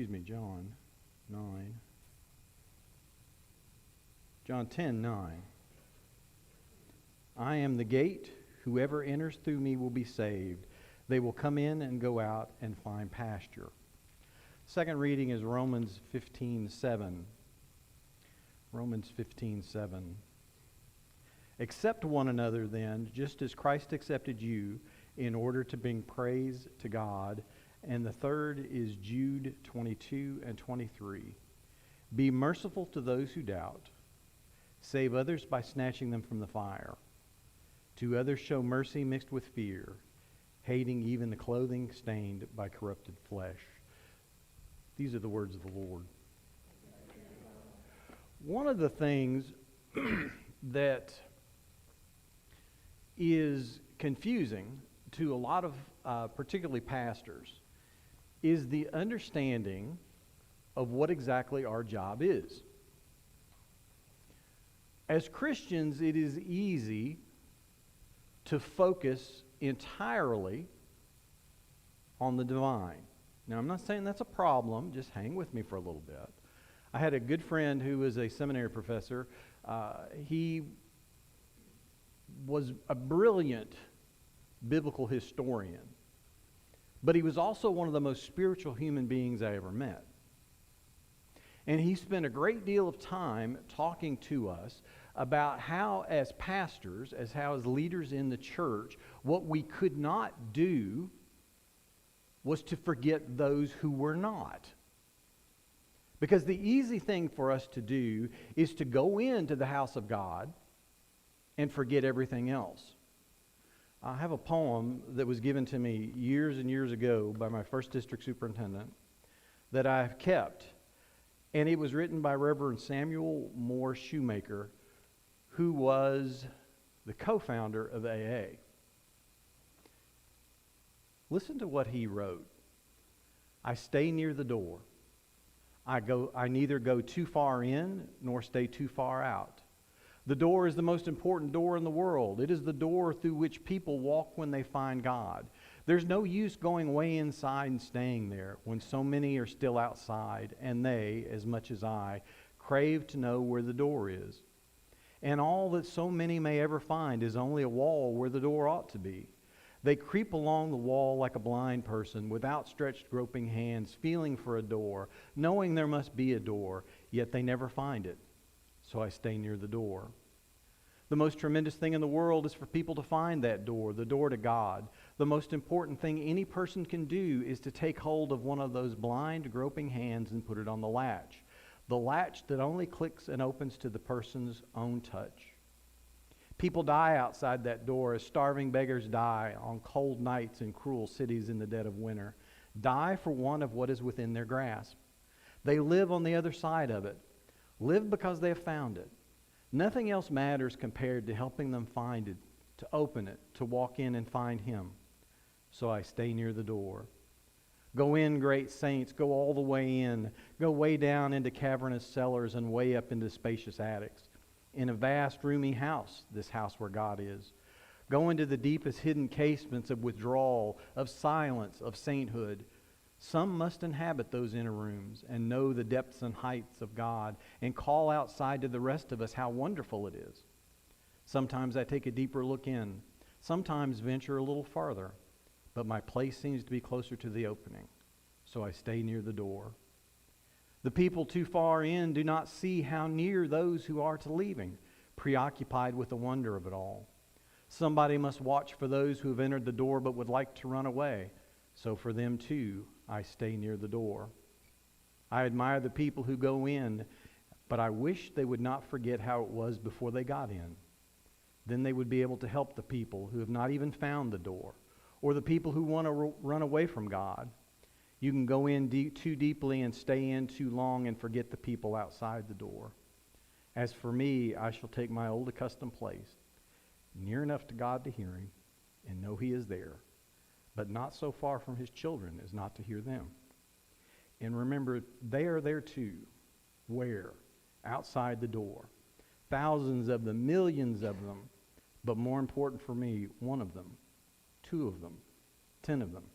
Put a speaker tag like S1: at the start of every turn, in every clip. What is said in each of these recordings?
S1: John 9. John 10:9. I am the gate. Whoever enters through me will be saved. They will come in and go out and find pasture. Second reading is Romans 15:7. Romans 15:7. Accept one another then, just as Christ accepted you, in order to bring praise to God. And the third is Jude 22 and 23. Be merciful to those who doubt. Save others by snatching them from the fire. To others show mercy mixed with fear, hating even the clothing stained by corrupted flesh. These are the words of the Lord. One of the things that is confusing to a lot of particularly pastors is the understanding of what exactly our job is. As Christians, it is easy to focus entirely on the divine. Now, I'm not saying that's a problem. Just hang with me for a little bit. I had a good friend who was a seminary professor. He was a brilliant biblical historian, but he was also one of the most spiritual human beings I ever met. And he spent a great deal of time talking to us about how, as pastors, how as leaders in the church, what we could not do was to forget those who were not. Because the easy thing for us to do is to go into the house of God and forget everything else. I have a poem that was given to me years and years ago by my first district superintendent that I've kept. And it was written by Reverend Samuel Moore Shoemaker, who was the co-founder of AA. Listen to what he wrote. I stay near the door. I neither go too far in nor stay too far out. The door is the most important door in the world. It is the door through which people walk when they find God. There's no use going way inside and staying there when so many are still outside, and they, as much as I, crave to know where the door is. And all that so many may ever find is only a wall where the door ought to be. They creep along the wall like a blind person with outstretched groping hands, feeling for a door, knowing there must be a door, yet they never find it. So I stay near the door. The most tremendous thing in the world is for people to find that door, the door to God. The most important thing any person can do is to take hold of one of those blind, groping hands and put it on the latch that only clicks and opens to the person's own touch. People die outside that door as starving beggars die on cold nights in cruel cities in the dead of winter. Die for want of what is within their grasp. They live on the other side of it. Live because they have found it. Nothing else matters compared to helping them find it, to open it, to walk in and find Him. So I stay near the door. Go in, great saints, go all the way in. Go way down into cavernous cellars and way up into spacious attics. In a vast, roomy house, this house where God is. Go into the deepest hidden casements of withdrawal, of silence, of sainthood. Some must inhabit those inner rooms and know the depths and heights of God and call outside to the rest of us how wonderful it is. Sometimes I take a deeper look in. Sometimes venture a little farther. But my place seems to be closer to the opening. So I stay near the door. The people too far in do not see how near those who are to leaving, preoccupied with the wonder of it all. Somebody must watch for those who have entered the door but would like to run away. So for them too, I stay near the door. I admire the people who go in, but I wish they would not forget how it was before they got in. Then they would be able to help the people who have not even found the door, or the people who want to run away from God. You can go in too deeply and stay in too long and forget the people outside the door. As for me, I shall take my old accustomed place, near enough to God to hear Him and know He is there, but not so far from His children as not to hear them. And remember, they are there too. Where? Outside the door. Thousands of them, millions of them, but more important for me, one of them, 2 of them, 10 of them,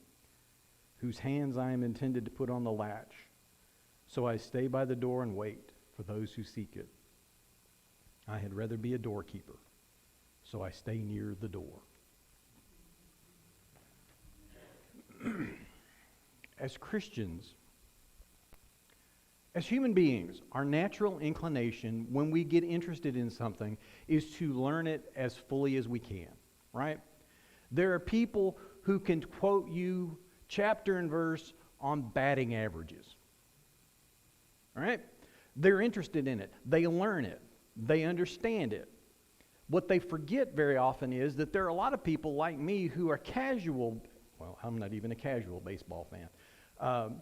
S1: whose hands I am intended to put on the latch, So I stay by the door and wait for those who seek it. I had rather be a doorkeeper, so I stay near the door. As Christians, as human beings, our natural inclination when we get interested in something is to learn it as fully as we can, right? There are people who can quote you chapter and verse on batting averages, right? They're interested in it. They learn it. They understand it. What they forget very often is that there are a lot of people like me who are casual. Well, I'm not even a casual baseball fan.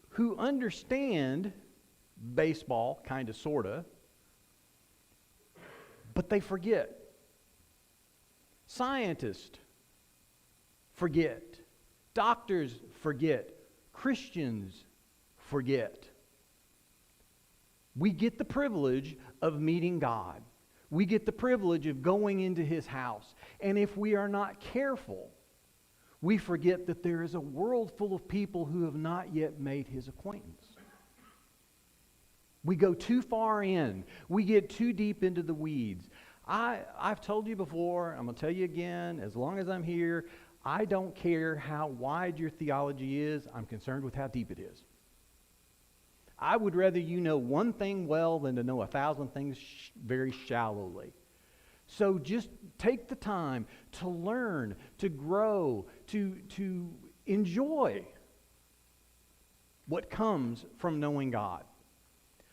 S1: Who understand baseball, kind of, sort of, but they forget. Scientists forget. Doctors forget. Christians forget. We get the privilege of meeting God. We get the privilege of going into His house. And if we are not careful, we forget that there is a world full of people who have not yet made His acquaintance. We go too far in. We get too deep into the weeds. I've told you before, I'm going to tell you again, as long as I'm here, I don't care how wide your theology is. I'm concerned with how deep it is. I would rather you know one thing well than to know 1,000 things very shallowly. So just take the time to learn, to grow, to enjoy what comes from knowing God.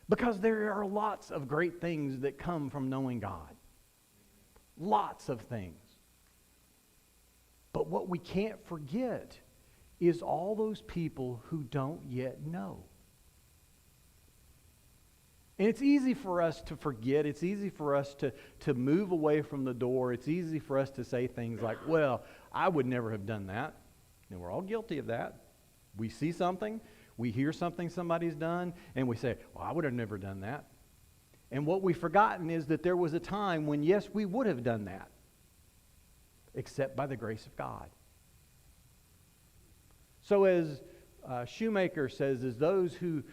S1: Because there are lots of great things that come from knowing God. Lots of things. But what we can't forget is all those people who don't yet know. And it's easy for us to forget. It's easy for us to move away from the door. It's easy for us to say things like, well, I would never have done that. And we're all guilty of that. We see something, we hear something somebody's done, and we say, well, I would have never done that. And what we've forgotten is that there was a time when, yes, we would have done that, except by the grace of God. So as Shoemaker says, as those who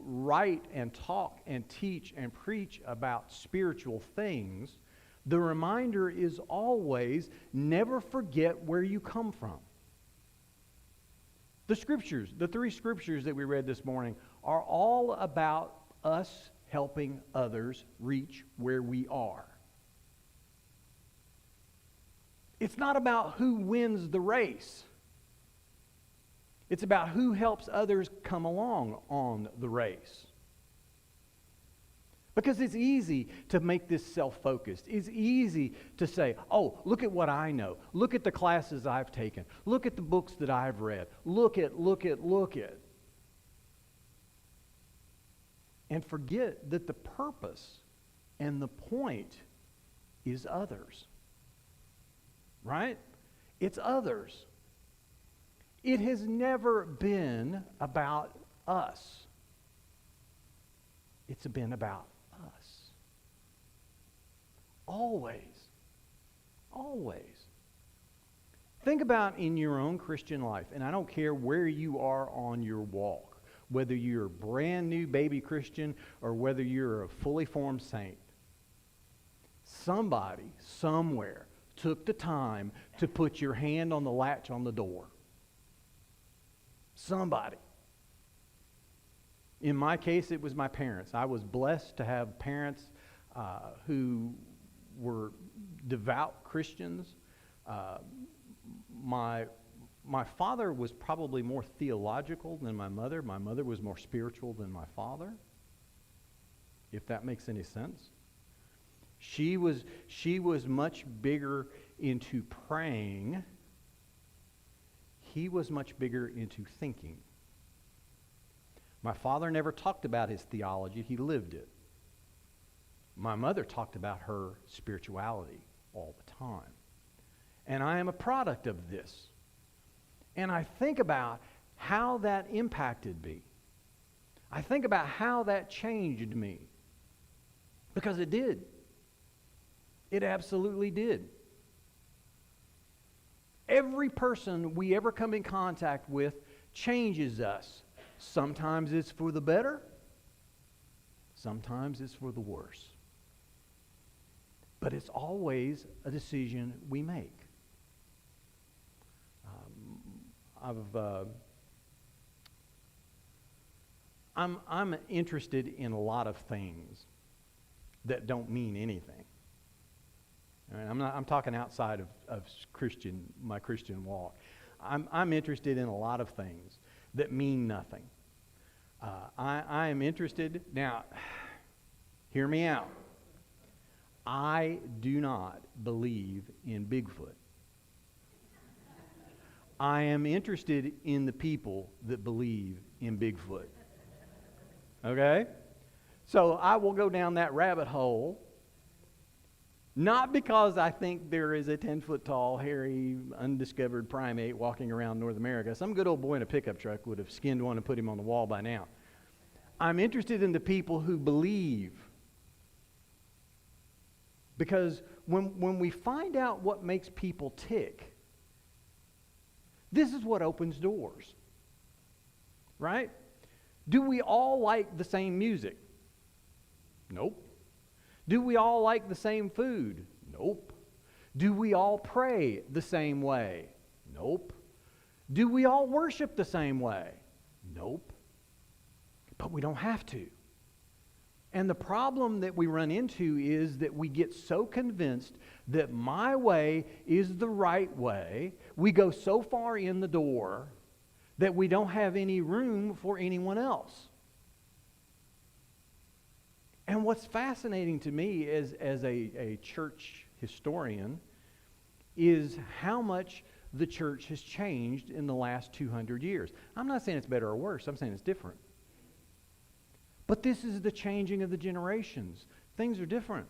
S1: write and talk and teach and preach about spiritual things, the reminder is always never forget where you come from. The scriptures, the 3 scriptures that we read this morning, are all about us helping others reach where we are. It's not about who wins the race. It's about who helps others come along on the race. Because it's easy to make this self-focused. It's easy to say, oh, look at what I know. Look at the classes I've taken. Look at the books that I've read. Look at. And forget that the purpose and the point is others. Right? It's others. It has never been about us. It's been about us. Always. Always. Think about in your own Christian life, and I don't care where you are on your walk, whether you're a brand new baby Christian or whether you're a fully formed saint. Somebody, somewhere, took the time to put your hand on the latch on the door. Somebody. In my case, it was my parents. I was blessed to have parents who were devout Christians. My father was probably more theological than my mother. My mother was more spiritual than my father, if that makes any sense. She was much bigger into praying. He was much bigger into thinking. My father never talked about his theology. He lived it. My mother talked about her spirituality all the time. And I am a product of this. And I think about how that impacted me. I think about how that changed me. Because it did. It absolutely did. Every person we ever come in contact with changes us. Sometimes it's for the better. Sometimes it's for the worse. But it's always a decision we make. I'm interested in a lot of things that don't mean anything. All right, I'm talking outside of my Christian walk. I'm interested in a lot of things that mean nothing. I am interested, now, hear me out. I do not believe in Bigfoot. I am interested in the people that believe in Bigfoot. Okay? So I will go down that rabbit hole, not because I think there is a 10-foot tall, hairy, undiscovered primate walking around North America. Some good old boy in a pickup truck would have skinned one and put him on the wall by now. I'm interested in the people who believe. Because when we find out what makes people tick, this is what opens doors. Right? Do we all like the same music? Nope. Do we all like the same food? Nope. Do we all pray the same way? Nope. Do we all worship the same way? Nope. But we don't have to. And the problem that we run into is that we get so convinced that my way is the right way, we go so far in the door that we don't have any room for anyone else. And what's fascinating to me as a church historian is how much the church has changed in the last 200 years. I'm not saying it's better or worse, I'm saying it's different. But this is the changing of the generations. Things are different.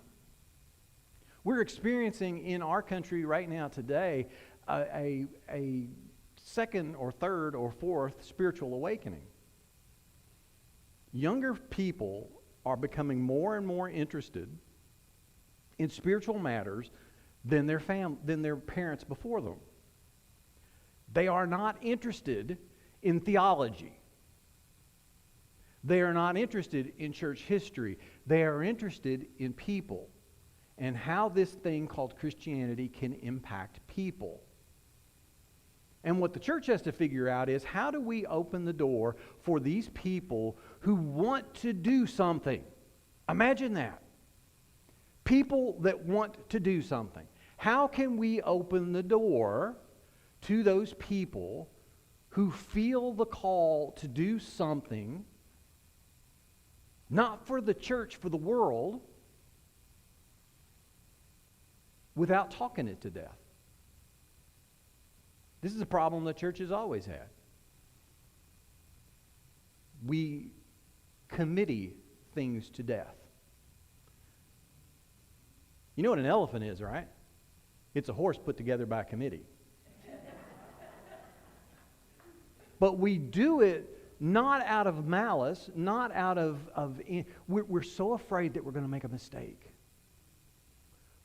S1: We're experiencing in our country right now today a second or third or fourth spiritual awakening. Younger people are becoming more and more interested in spiritual matters than their parents before them. They are not interested in theology. They are not interested in church history. They are interested in people and how this thing called Christianity can impact people. And what the church has to figure out is, how do we open the door for these people who want to do something? Imagine that. People that want to do something. How can we open the door to those people who feel the call to do something, not for the church, for the world, without talking it to death? This is a problem the church has always had. We committee things to death. You know what an elephant is, right? It's a horse put together by a committee. But we do it not out of malice, not out of we're so afraid that we're going to make a mistake.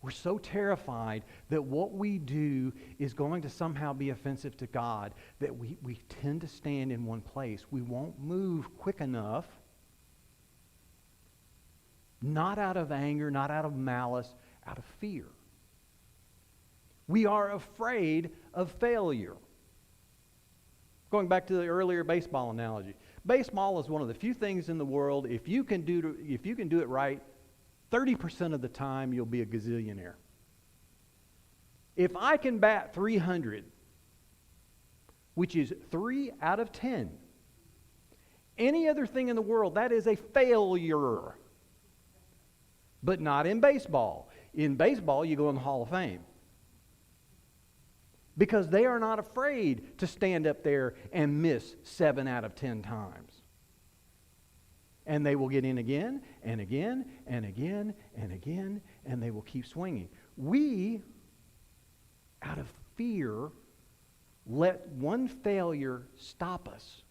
S1: We're so terrified that what we do is going to somehow be offensive to God that we tend to stand in one place. We won't move quick enough, not out of anger, not out of malice, out of fear. We are afraid of failure. Going back to the earlier baseball analogy. Baseball is one of the few things in the world, if you can do it right, 30% of the time you'll be a gazillionaire. If I can bat 300, which is 3 out of 10, any other thing in the world, that is a failure. But not in baseball. In baseball, you go in the Hall of Fame. Because they are not afraid to stand up there and miss 7 out of 10 times. And they will get in again, and again, and again, and again, and they will keep swinging. We, out of fear, let one failure stop us.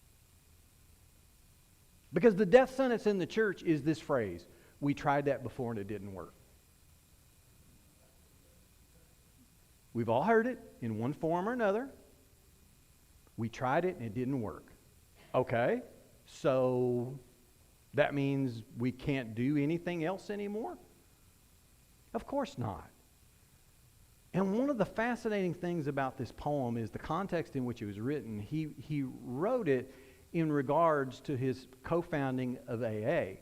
S1: Because the death sentence in the church is this phrase: we tried that before and it didn't work. We've all heard it in one form or another. We tried it and it didn't work. Okay, So that means we can't do anything else anymore? Of course not. And one of the fascinating things about this poem is the context in which it was written. He wrote it in regards to his co-founding of AA.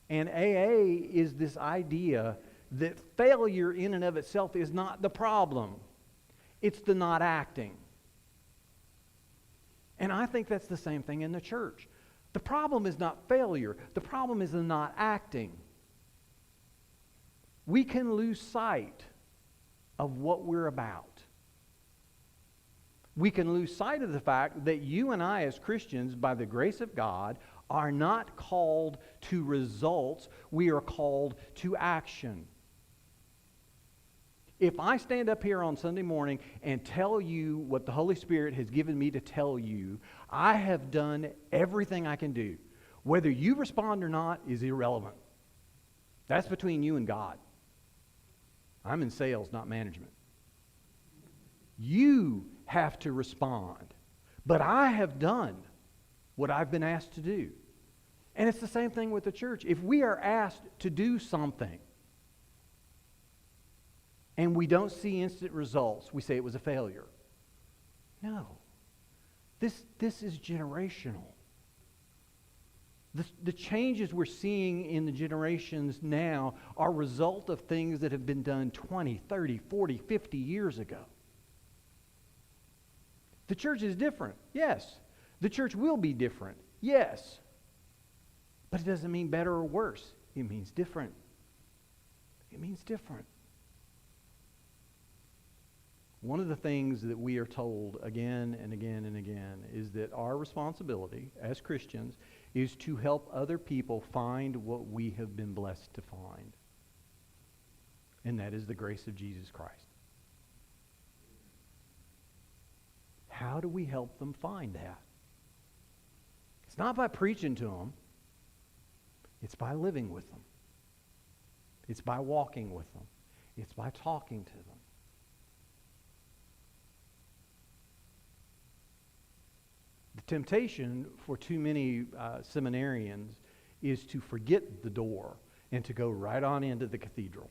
S1: And AA is this idea that failure in and of itself is not the problem. It's the not acting. And I think that's the same thing in the church. The problem is not failure. The problem is the not acting. We can lose sight of what we're about. We can lose sight of the fact that you and I as Christians, by the grace of God, are not called to results. We are called to action. If I stand up here on Sunday morning and tell you what the Holy Spirit has given me to tell you, I have done everything I can do. Whether you respond or not is irrelevant. That's between you and God. I'm in sales, not management. You have to respond. But I have done what I've been asked to do. And it's the same thing with the church. If we are asked to do something and we don't see instant results, we say it was a failure. No. This is generational. The changes we're seeing in the generations now are a result of things that have been done 20, 30, 40, 50 years ago. The church is different, yes. The church will be different, yes. But it doesn't mean better or worse. It means different. It means different. One of the things that we are told again and again and again is that our responsibility as Christians is to help other people find what we have been blessed to find. And that is the grace of Jesus Christ. How do we help them find that? It's not by preaching to them. It's by living with them. It's by walking with them. It's by talking to them. The temptation for too many seminarians is to forget the door and to go right on into the cathedral.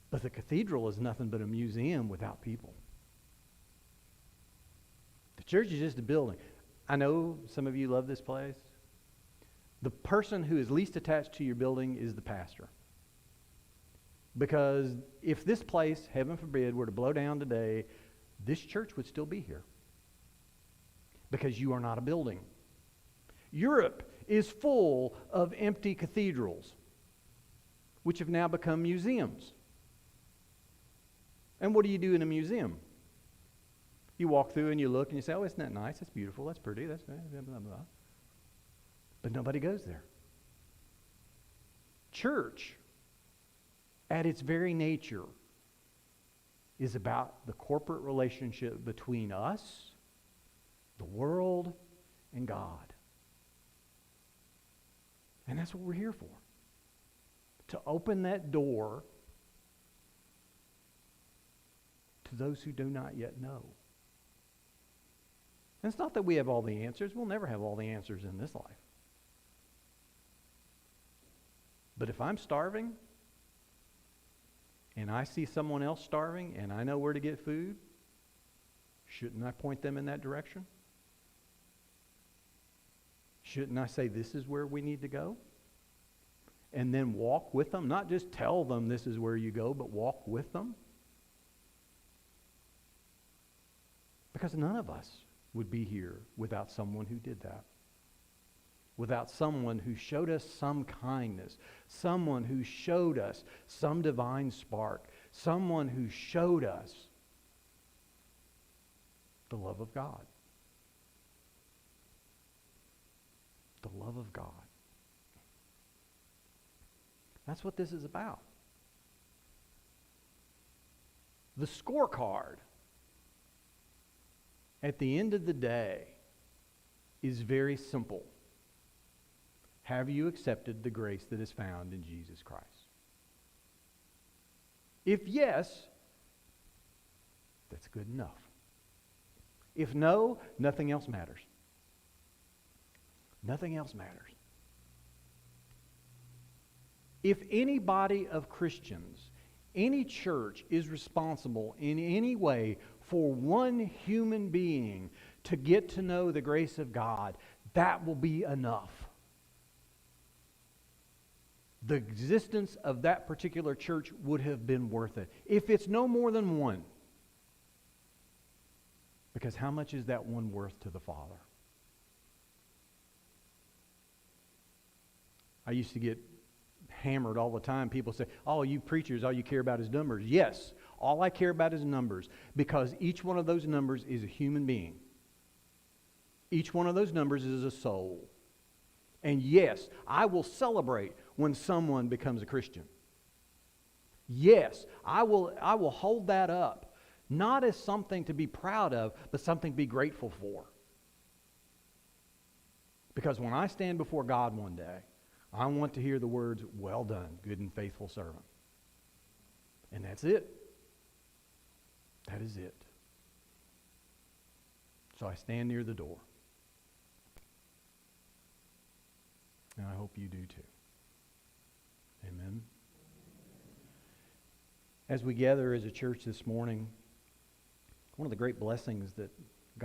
S1: But the cathedral is nothing but a museum without people. The church is just a building. I know some of you love this place. The person who is least attached to your building is the pastor. Because if this place, heaven forbid, were to blow down today, this church would still be here. Because you are not a building. Europe is full of empty cathedrals, which have now become museums. And what do you do in a museum? You walk through and you look and you say, oh, isn't that nice? That's beautiful. That's pretty. That's blah, blah, blah. But nobody goes there. Church, at its very nature, is about the corporate relationship between us, the world, and God. And that's what we're here for. To open that door to those who do not yet know. And it's not that we have all the answers. We'll never have all the answers in this life. But if I'm starving, and I see someone else starving, and I know where to get food, shouldn't I point them in that direction? Shouldn't I say this is where we need to go? And then walk with them? Not just tell them this is where you go, but walk with them? Because none of us would be here without someone who did that. Without someone who showed us some kindness, someone who showed us some divine spark, someone who showed us the love of God. The love of God. That's what this is about. The scorecard at the end of the day is very simple. Have you accepted the grace that is found in Jesus Christ? If yes, that's good enough. If no, nothing else matters. Nothing else matters. If any body of Christians, any church is responsible in any way for one human being to get to know the grace of God, that will be enough. The existence of that particular church would have been worth it. If it's no more than one. Because how much is that one worth to the Father? I used to get hammered all the time. People say, oh, you preachers, all you care about is numbers. Yes, all I care about is numbers, because each one of those numbers is a human being. Each one of those numbers is a soul. And yes, I will celebrate when someone becomes a Christian. Yes, I will hold that up, not as something to be proud of, but something to be grateful for. Because when I stand before God one day, I want to hear the words, well done, good and faithful servant. And that's it. That is it. So I stand near the door. And I hope you do too. Amen. As we gather as a church this morning, one of the great blessings that